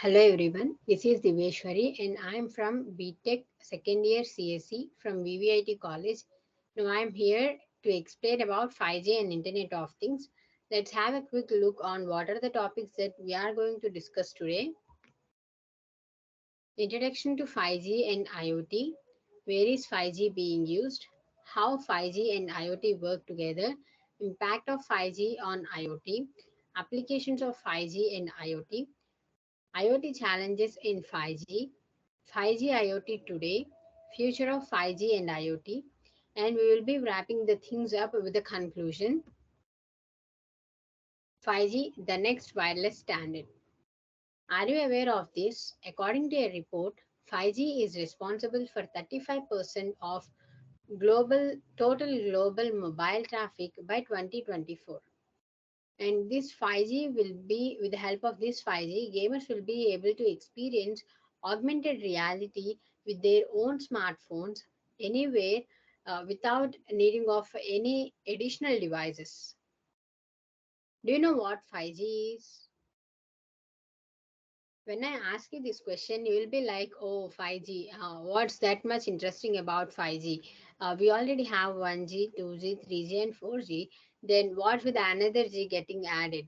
Hello everyone, this is Diveshwari and I am from BTech second year CSE from VVIT College. Now I am here to explain about 5G and Internet of Things. Let's have a quick look on what are the topics that we are going to discuss today. Introduction to 5G and IoT. Where is 5G being used? How 5G and IoT work together? Impact of 5G on IoT. Applications of 5G and IoT. IoT challenges in 5G, 5G IoT today, future of 5G and IoT, and we will be wrapping the things up with the conclusion 5G, the next wireless standard. Are you aware of this? According to a report, 5G is responsible for 35% of total global mobile traffic by 2024. And this 5G will be, with the help of this 5G, gamers will be able to experience augmented reality with their own smartphones anywhere without needing of any additional devices. Do you know what 5G is? When I ask you this question, you will be like, oh, 5G, what's that much interesting about 5G? We already have 1G, 2G, 3G, and 4G. Then what with another G getting added?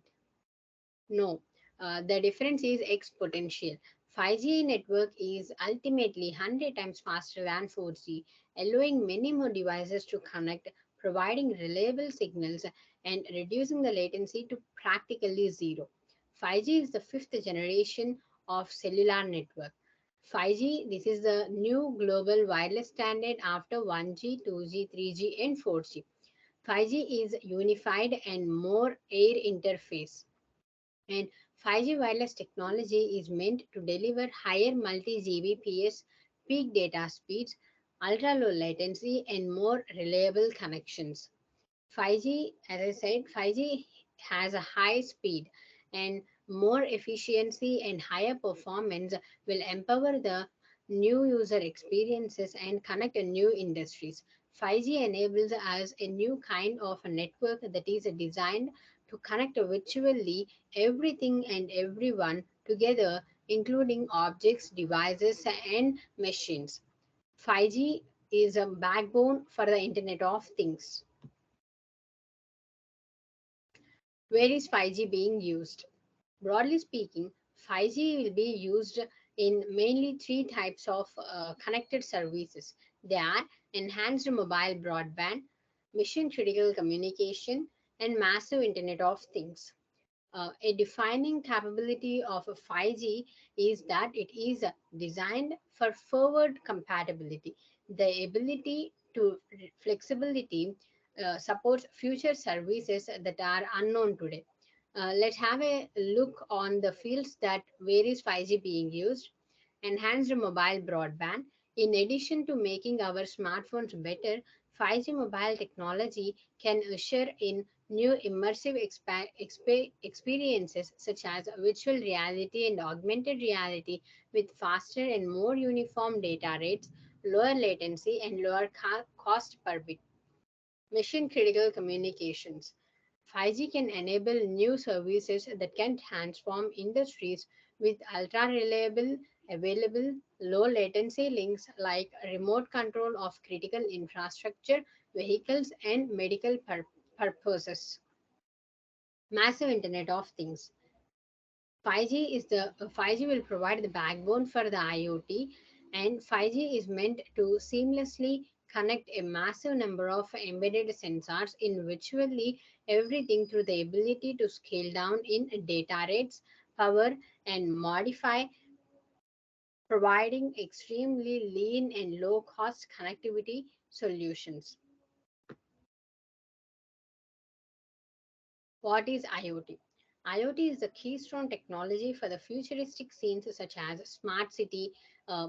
No, the difference is exponential. 5G network is ultimately 100 times faster than 4G, allowing many more devices to connect, providing reliable signals and reducing the latency to practically zero. 5G is the fifth generation of cellular network. 5G, this is the new global wireless standard after 1G, 2G, 3G, and 4G. 5G is unified and more air interface, and 5G wireless technology is meant to deliver higher multi Gbps peak data speeds, ultra low latency, and more reliable connections. 5G, as I said, 5G has a high speed and more efficiency and higher performance will empower the new user experiences and connect new industries. 5G enables us a new kind of a network that is designed to connect virtually everything and everyone together, including objects, devices, and machines. 5G is a backbone for the Internet of Things. Where is 5G being used? Broadly speaking, 5G will be used in mainly three types of connected services. They are enhanced mobile broadband, mission critical communication, and massive Internet of Things. A defining capability of a 5G is that it is designed for forward compatibility. The ability to flexibility supports future services that are unknown today. Let's have a look on the fields that where is 5G being used. Enhanced mobile broadband. In addition to making our smartphones better, 5G mobile technology can usher in new immersive experiences such as virtual reality and augmented reality with faster and more uniform data rates, lower latency, and lower cost per bit. Mission critical communications. 5G can enable new services that can transform industries with ultra reliable, available, low latency links like remote control of critical infrastructure, vehicles, and medical purposes. Massive Internet of Things. 5G will provide the backbone for the IoT, and 5G is meant to seamlessly connect a massive number of embedded sensors in virtually everything through the ability to scale down in data rates, power, and modify, providing extremely lean and low cost connectivity solutions. What is IoT? IoT is the keystone technology for the futuristic scenes such as smart city,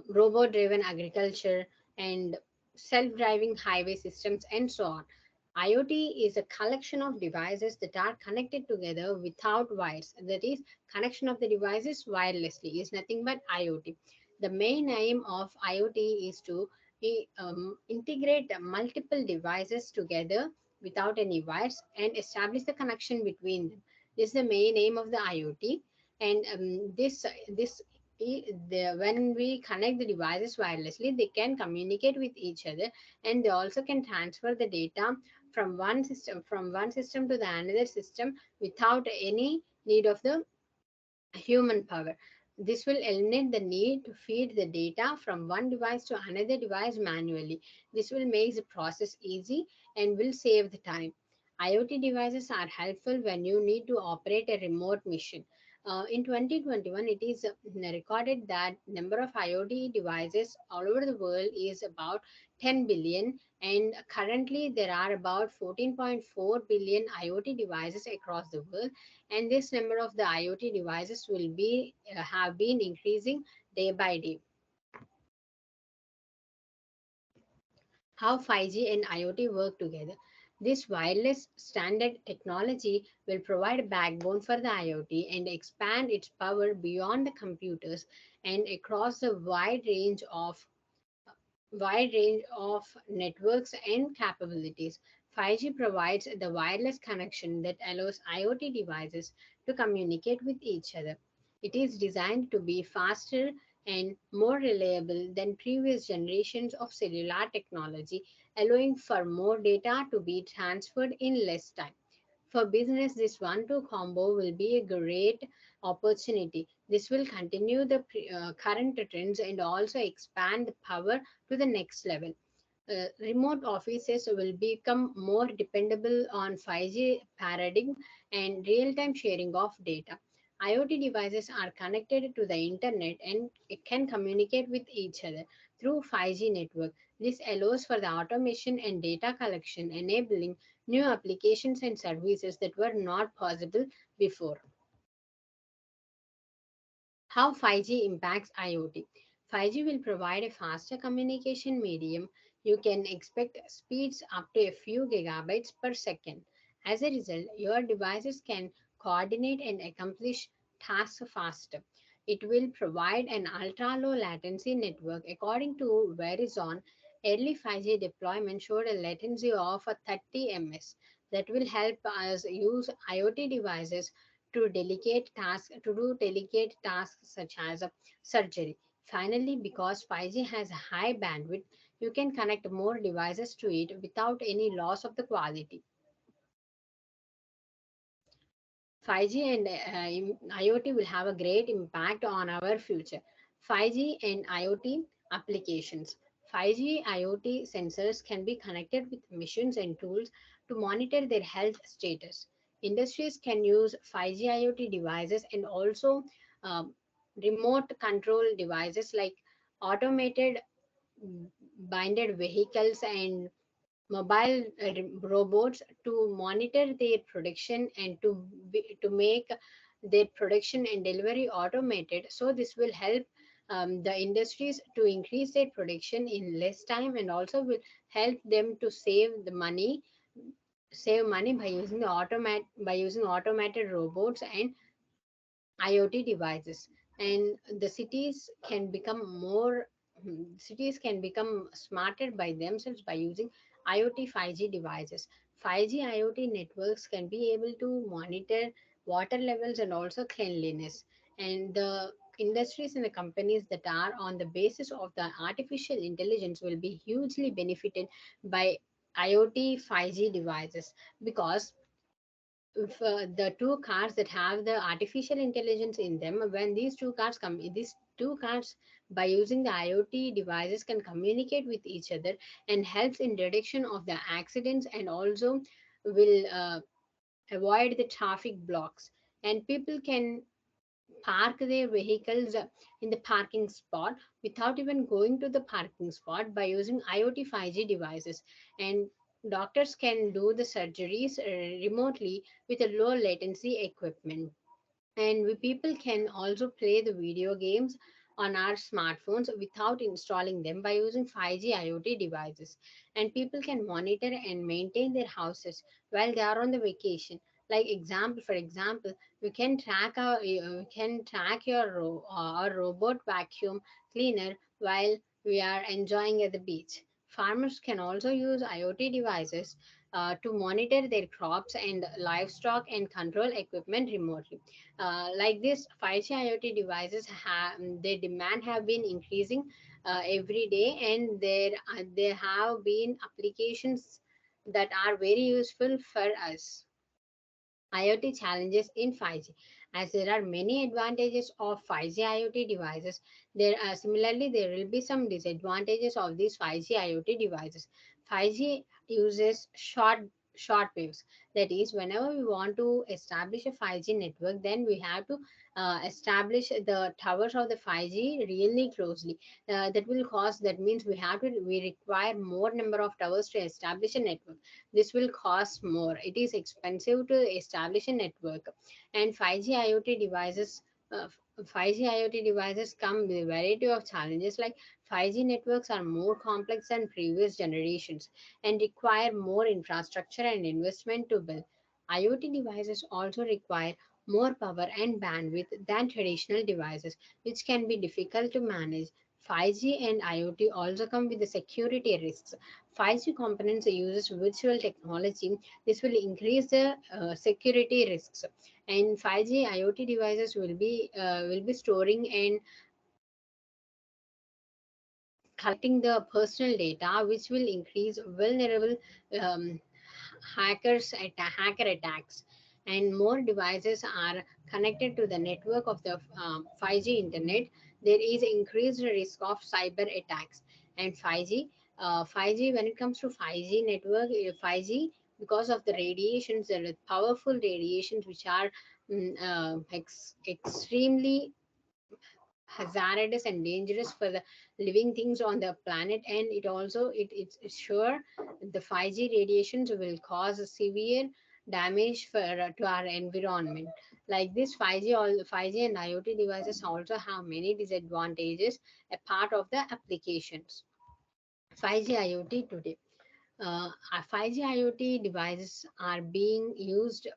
robot driven agriculture, and self driving highway systems, and so on. IoT is a collection of devices that are connected together without wires. That is, connection of the devices wirelessly is nothing but IoT. The main aim of IoT is to integrate multiple devices together without any wires and establish the connection between them. This is the main aim of the IoT, and this when we connect the devices wirelessly, they can communicate with each other, and they also can transfer the data from one system to the another system without any need of the human power. This will eliminate the need to feed the data from one device to another device manually. This will make the process easy and will save the time. IoT devices are helpful when you need to operate a remote mission. In 2021, it is recorded that number of IoT devices all over the world is about 10 billion, and currently there are about 14.4 billion IoT devices across the world, and this number of the IoT devices will be have been increasing day by day. How 5G and IoT work together. This wireless standard technology will provide a backbone for the IoT and expand its power beyond the computers and across the wide range of networks and capabilities. 5G provides the wireless connection that allows IoT devices to communicate with each other. It is designed to be faster and more reliable than previous generations of cellular technology, allowing for more data to be transferred in less time. For business, this one-two combo will be a great opportunity. This will continue the current trends and also expand the power to the next level. Remote offices will become more dependable on 5G paradigm and real-time sharing of data. IoT devices are connected to the internet and it can communicate with each other through 5G network. This allows for the automation and data collection, enabling new applications and services that were not possible before. How 5G impacts IoT. 5G will provide a faster communication medium. You can expect speeds up to a few gigabytes per second. As a result, your devices can coordinate and accomplish tasks faster. It will provide an ultra low latency network. According to Verizon, early 5G deployment showed a latency of 30 ms. That will help us use IoT devices to do delicate tasks such as surgery. Finally, because 5G has a high bandwidth, you can connect more devices to it without any loss of the quality. 5G and IoT will have a great impact on our future. 5G and IoT applications. 5G IoT sensors can be connected with machines and tools to monitor their health status. Industries can use 5G IoT devices and also um, remote control devices like automated binded vehicles and mobile robots to monitor their production and to make their production and delivery automated. So this will help the industries to increase their production in less time and also will help them to save money by using automated robots and IoT devices. And the cities can become smarter by themselves by using IoT 5G devices. 5G IoT networks can be able to monitor water levels and also cleanliness. And the industries and the companies that are on the basis of the artificial intelligence will be hugely benefited by IoT 5G devices, because if the two cars that have the artificial intelligence in them, when these two cars by using the IoT devices can communicate with each other and helps in reduction of the accidents and also will avoid the traffic blocks, and people can park their vehicles in the parking spot without even going to the parking spot by using IoT 5G devices. And doctors can do the surgeries remotely with a low latency equipment. And we people can also play the video games on our smartphones without installing them by using 5G IoT devices. And people can monitor and maintain their houses while they are on the vacation. For example, we can track our robot vacuum cleaner while we are enjoying at the beach. Farmers can also use IoT devices to monitor their crops and livestock and control equipment remotely. Like this, 5G IoT devices, their demand have been increasing every day, and there have been applications that are very useful for us. IoT challenges in 5G. As there are many advantages of 5G IoT devices, there will be some disadvantages of these 5G IoT devices. 5G uses short waves. That is, whenever we want to establish a 5G network, then we have to establish the towers of the 5G really closely. That means we require more number of towers to establish a network. This will cost more. It is expensive to establish a network. And 5G IoT devices, 5G IoT devices come with a variety of challenges, like 5G networks are more complex than previous generations and require more infrastructure and investment to build. IoT devices also require more power and bandwidth than traditional devices, which can be difficult to manage. 5G and IoT also come with the security risks. 5G components uses virtual technology. This will increase the security risks. And 5G IoT devices will be storing and collecting the personal data, which will increase vulnerable um, hacker attacks. And more devices are connected to the network of the 5G internet, there is increased risk of cyber attacks. And 5G, when it comes to 5G network, 5G, because of the radiations, there are powerful radiations which are extremely hazardous and dangerous for the living things on the planet. And it's sure the 5G radiations will cause a severe damage to our environment. Like this, 5G and IoT devices also have many disadvantages, a part of the applications. 5G IoT today, 5G IoT devices are being used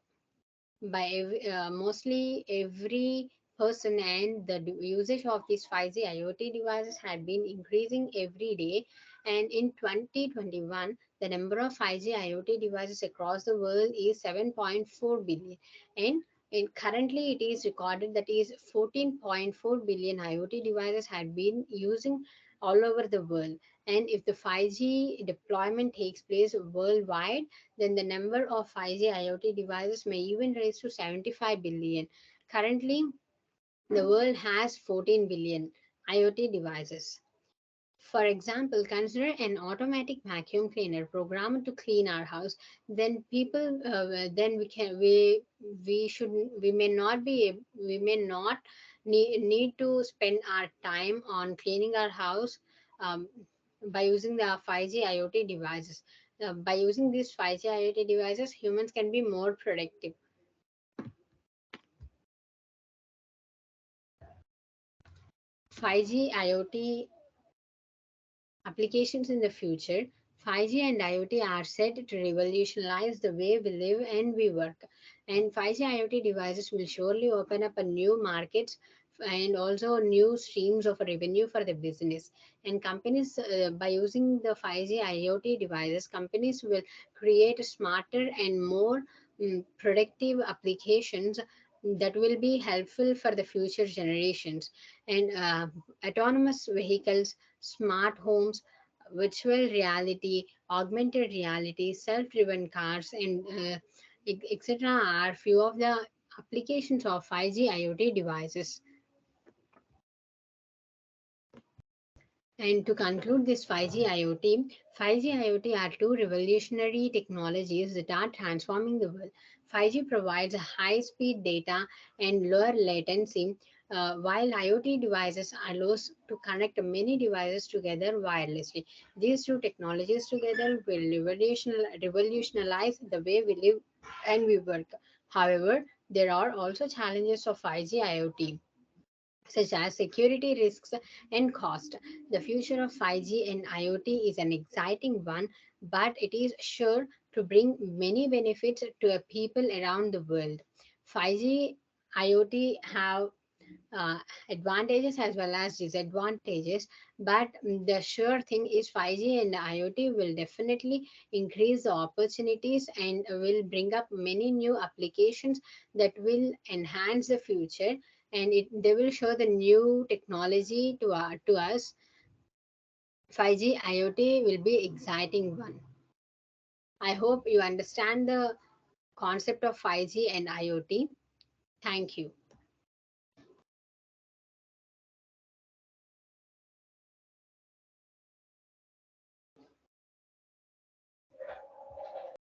by mostly every person, and the usage of these 5G IoT devices had been increasing every day. And in 2021, the number of 5G IoT devices across the world is 7.4 billion, and currently it is recorded that is 14.4 billion IoT devices had been using all over the world. And if the 5G deployment takes place worldwide, then the number of 5G IoT devices may even rise to 75 billion. Currently, the world has 14 billion IoT devices. For example, consider an automatic vacuum cleaner programmed to clean our house. Then we may not need to spend our time on cleaning our house um, by using the 5G IoT devices. By using these 5G IoT devices, humans can be more productive. 5G IoT applications in the future, 5G and IoT are set to revolutionize the way we live and we work. And 5G IoT devices will surely open up a new markets and also new streams of revenue for the business. And companies, by using the 5G IoT devices, companies will create smarter and more productive applications that will be helpful for the future generations. And autonomous vehicles, smart homes, virtual reality, augmented reality, self-driven cars, and etc. are few of the applications of 5G IoT devices. And to conclude this 5G IoT, 5G IoT are two revolutionary technologies that are transforming the world. 5G provides high speed data and lower latency, while IoT devices allow us to connect many devices together wirelessly. These two technologies together will revolutionize the way we live and we work. However, there are also challenges of 5G IoT, such as security risks and cost. The future of 5G and IoT is an exciting one, but it is sure to bring many benefits to people around the world. 5G IoT have uh, advantages as well as disadvantages. But the sure thing is 5G and IoT will definitely increase the opportunities and will bring up many new applications that will enhance the future, and they will show the new technology to us. 5G IoT will be exciting one. I hope you understand the concept of 5G and IoT. Thank you.